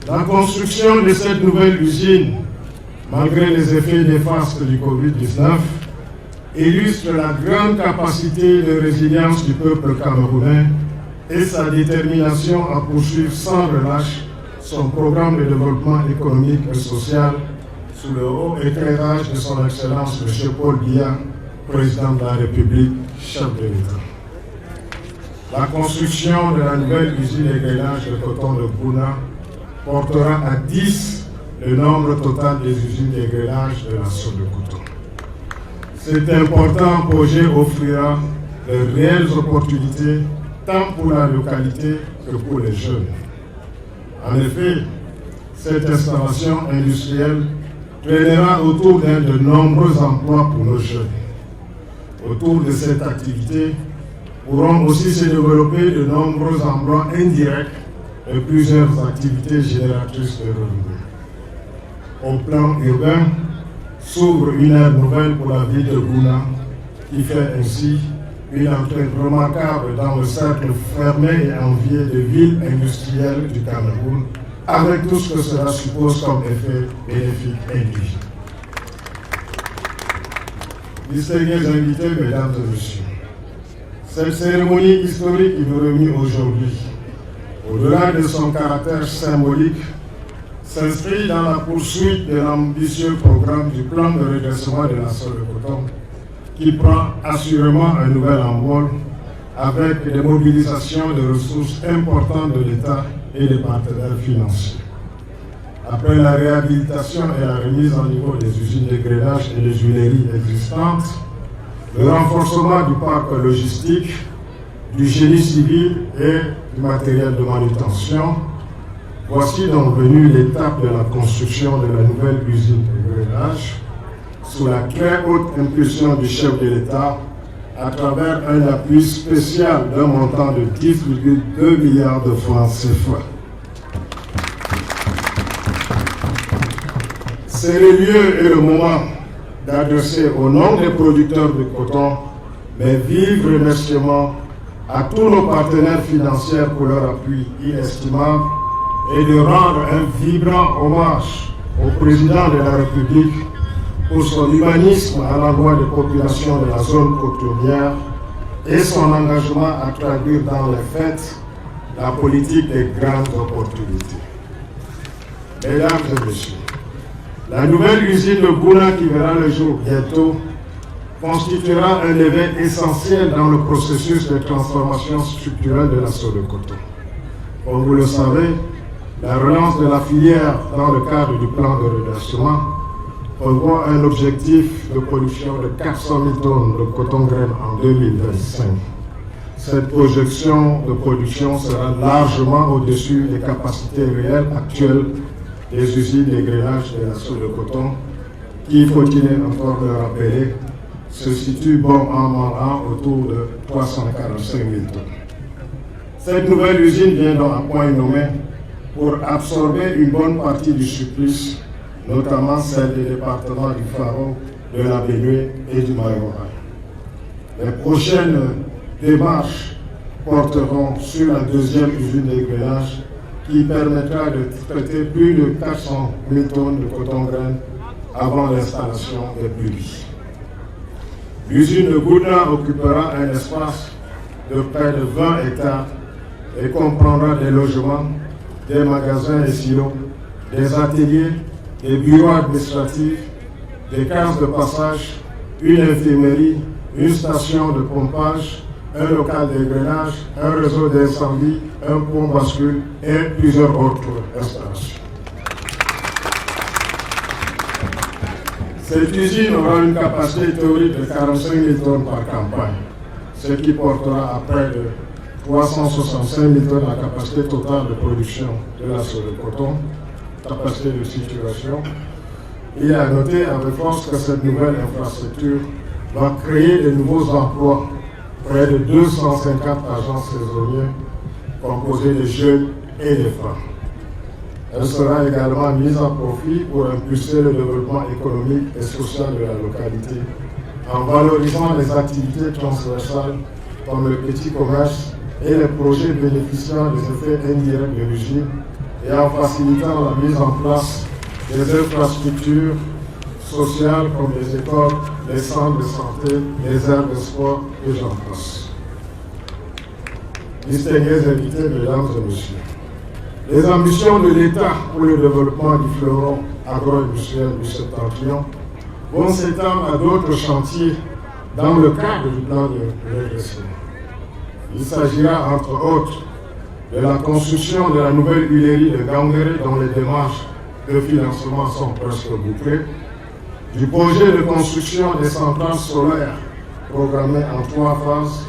La construction de cette nouvelle usine, malgré les effets néfastes du Covid-19, illustre la grande capacité de résilience du peuple camerounais et sa détermination à poursuivre sans relâche son programme de développement économique et social sous le haut éclairage de son Excellence M. Paul Biya, Président de la République, chef de l'État. La construction de la nouvelle usine d'égrêlage de coton de Gouna portera à 10 le nombre total des usines d'égrêlage de la zone de coton. Cet important projet offrira de réelles opportunités tant pour la localité que pour les jeunes. En effet, cette installation industrielle créera autour d'elle de nombreux emplois pour nos jeunes. Autour de cette activité pourront aussi se développer de nombreux emplois indirects et plusieurs activités génératrices de revenus. Au plan urbain, s'ouvre une ère nouvelle pour la ville de Gouna, qui fait ainsi une entrée remarquable dans le cercle fermé et envié des villes industrielles du Cameroun, avec tout ce que cela suppose comme effet bénéfique induit. Distingués invités, mesdames et messieurs, cette cérémonie historique qui nous réunit aujourd'hui, au-delà de son caractère symbolique, s'inscrit dans la poursuite de l'ambitieux programme du plan de redressement de la zone de coton, qui prend assurément un nouvel envol avec des mobilisations de ressources importantes de l'État et des partenaires financiers. Après la réhabilitation et la remise en niveau des usines d'égrêlage et des huileries existantes, le renforcement du parc logistique, du génie civil et du matériel de manutention, voici donc venue l'étape de la construction de la nouvelle usine d'égrêlage sous la très haute impulsion du chef de l'État à travers un appui spécial d'un montant de 10,2 milliards de francs CFA. C'est le lieu et le moment d'adresser au nom des producteurs de coton mes vifs remerciements à tous nos partenaires financiers pour leur appui inestimable et de rendre un vibrant hommage au président de la République pour son humanisme à l'endroit des populations de la zone cotonnière et son engagement à traduire dans les faits la politique des grandes opportunités. Mesdames et messieurs, la nouvelle usine de Gouna qui verra le jour bientôt constituera un événement essentiel dans le processus de transformation structurelle de la zone de coton. Comme vous le savez, la relance de la filière dans le cadre du plan de redressement prévoit un objectif de production de 400 000 tonnes de coton-graine en 2025. Cette projection de production sera largement au-dessus des capacités réelles actuelles des usines d'égrêlage de la zone de coton, qui, faut-il encore le rappeler, se situe bon an mal an autour de 345 000 tonnes. Cette nouvelle usine vient donc à point nommé pour absorber une bonne partie du surplus, notamment celle des départements du Faro, de la Benue et du Mayoral. Les prochaines démarches porteront sur la deuxième usine d'égrêlage qui permettra de traiter plus de 400 000 tonnes de coton-graine avant l'installation des bulles. L'usine de Gouna occupera un espace de près de 20 hectares et comprendra des logements, des magasins et silos, des ateliers, des bureaux administratifs, des cases de passage, une infirmerie, une station de pompage, un local d'égrêlage, un réseau d'incendie, un pont bascule et plusieurs autres installations. Cette usine aura une capacité théorique de 45 000 tonnes par campagne, ce qui portera à près de 365 000 tonnes la capacité totale de production de la zone de coton, capacité de saturation. Il est à noter avec force que cette nouvelle infrastructure va créer de nouveaux emplois, près de 250 agents saisonniers composés de jeunes et de femmes. Elle sera également mise à profit pour impulser le développement économique et social de la localité, en valorisant les activités transversales comme le petit commerce et les projets bénéficiant des effets indirects de l'usine, et en facilitant la mise en place des infrastructures sociales comme les écoles, les centres de santé, les aires de sport et j'en passe. Distingués invités, mesdames et messieurs, les ambitions de l'État pour le développement du fleuron agro-industriel du Septentrion vont s'étendre à d'autres chantiers dans le cadre du plan de redressement. Il s'agira entre autres de la construction de la nouvelle huilerie de Gangéré dont les démarches de financement sont presque bouclées, du projet de construction des centrales solaires programmées en 3 phases,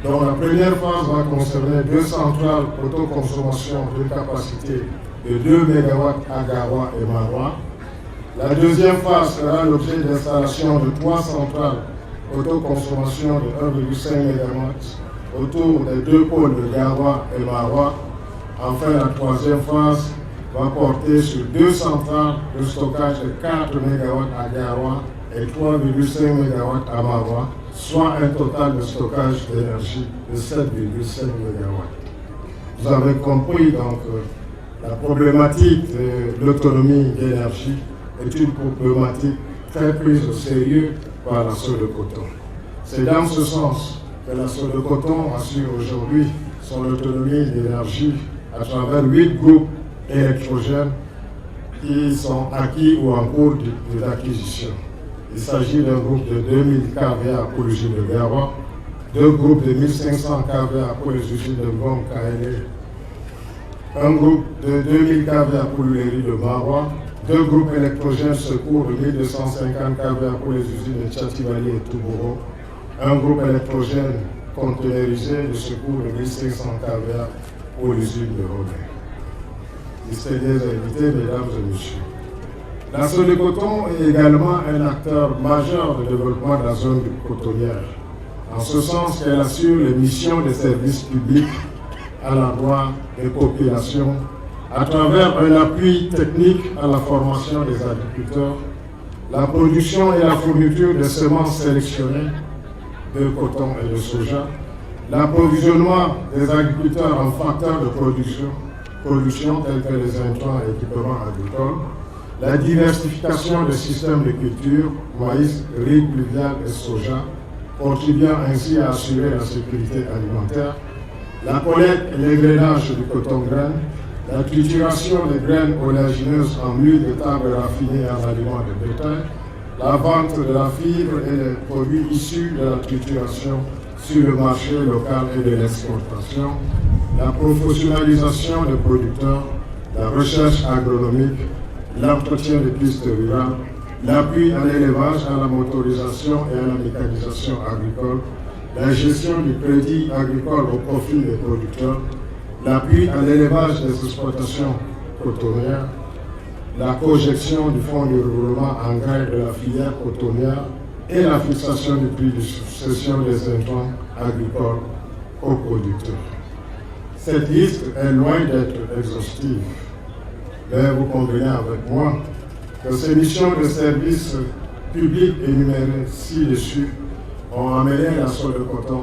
dont la première phase va concerner 2 centrales autoconsommation d'une capacité de 2 MW à Garoua et Maroua. La deuxième phase sera l'objet d'installation de 3 centrales autoconsommation de 1,5 MW autour des 2 pôles de Garoua et Maroua. Enfin, la troisième phase va porter sur 2 centrales de stockage de 4 MW à Garoua et 3,5 MW à Maroua, soit un total de stockage d'énergie de 7,5 MW. Vous avez compris donc la problématique de l'autonomie d'énergie est une problématique très prise au sérieux par la Sodecoton. C'est dans ce sens que la Sodecoton assure aujourd'hui son autonomie d'énergie à travers 8 groupes électrogènes qui sont acquis ou en cours d'acquisition. Il s'agit d'un groupe de 2000 kVA pour l'usine de Garoua, 2 groupes de 1500 kVA pour les usines de Ngom Kaélé, un groupe de 2000 kVA pour l'huilerie de Maroua, 2 groupes électrogènes secours de 1250 kVA pour les usines de Tchativali et Touboro, un groupe électrogène conteneurisé de secours de 1500 kVA pour l'usine de Rodin. Distingués invités, mesdames et messieurs, la Sodecoton est également un acteur majeur de développement de la zone cotonnière, en ce sens qu'elle assure les missions de services publics à l'endroit des populations à travers un appui technique à la formation des agriculteurs, la production et la fourniture de semences sélectionnées de coton et de soja, l'approvisionnement des agriculteurs en facteurs de production tels que les intrants et équipements agricoles, la diversification des systèmes de culture, maïs, riz, pluvial et soja, contribuant ainsi à assurer la sécurité alimentaire, la collecte et l'égrainage du coton-grain, la trituration des graines oléagineuses en huile de table raffinée en aliments de bétail, la vente de la fibre et des produits issus de la trituration sur le marché local et de l'exportation, la professionnalisation des producteurs, la recherche agronomique, l'entretien des pistes rurales, l'appui à l'élevage, à la motorisation et à la mécanisation agricole, la gestion du crédit agricole au profit des producteurs, l'appui à l'élevage des exploitations cotonnières, la projection du fonds de roulement engrais de la filière cotonnière et la fixation du prix de succession des intrants agricoles aux producteurs. Cette liste est loin d'être exhaustive, mais vous convenez avec moi que ces missions de service public énumérées ci-dessus ont amené la Sodecoton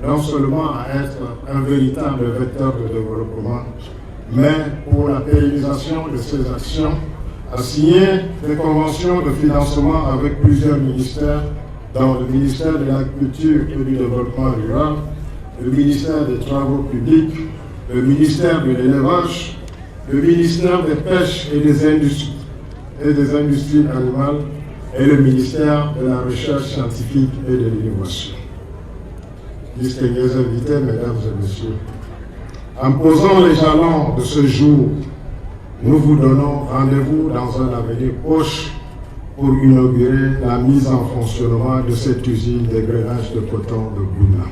non seulement à être un véritable vecteur de développement, mais pour la pérennisation de ces actions, à signer des conventions de financement avec plusieurs ministères, dont le ministère de l'Agriculture et du Développement rural, le ministère des Travaux publics, le ministère de l'Élevage, le ministère des Pêches et des Industries animales et le ministère de la Recherche scientifique et de l'innovation. Distingués invités, mesdames et messieurs, en posant les jalons de ce jour, nous vous donnons rendez-vous dans un avenir proche pour inaugurer la mise en fonctionnement de cette usine d'égrainage de coton de Gouna.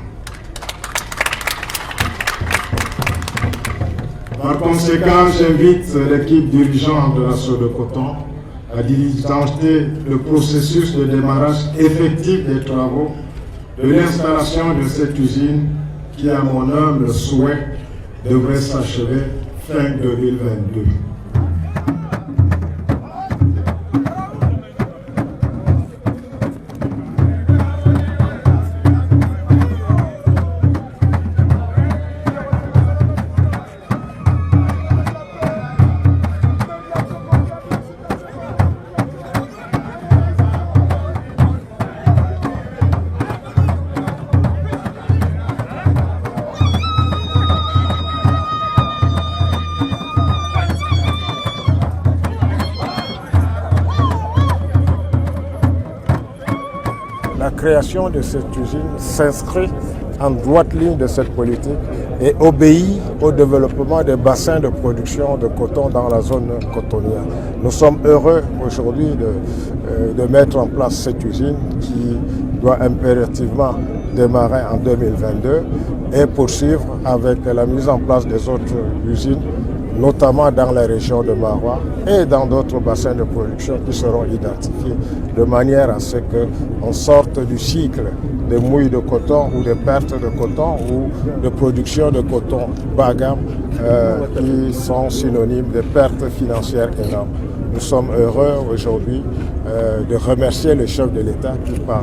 Par conséquent, j'invite l'équipe dirigeante de la Sodecoton à diligenter le processus de démarrage effectif des travaux de l'installation de cette usine qui, à mon humble souhait, devrait s'achever fin 2022. création de cette usine s'inscrit en droite ligne de cette politique et obéit au développement des bassins de production de coton dans la zone cotonnière. Nous sommes heureux aujourd'hui de mettre en place cette usine qui doit impérativement démarrer en 2022 et poursuivre avec la mise en place des autres usines, notamment dans la région de Maroua et dans d'autres bassins de production qui seront identifiés, de manière à ce qu'on sorte du cycle des mouilles de coton ou des pertes de coton ou de production de coton bas gamme qui sont synonymes de pertes financières énormes. Nous sommes heureux aujourd'hui de remercier le chef de l'État qui, par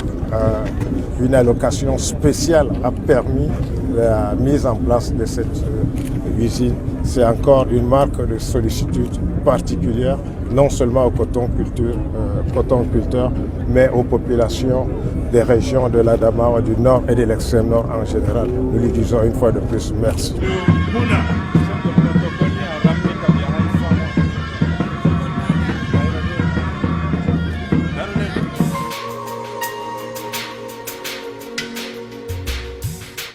une allocation spéciale, a permis la mise en place de cette usine. C'est encore une marque de sollicitude particulière, non seulement aux cotonculteurs, mais aux populations des régions de l'Adamawa, du Nord et de l'extrême Nord en général. Nous lui disons une fois de plus merci.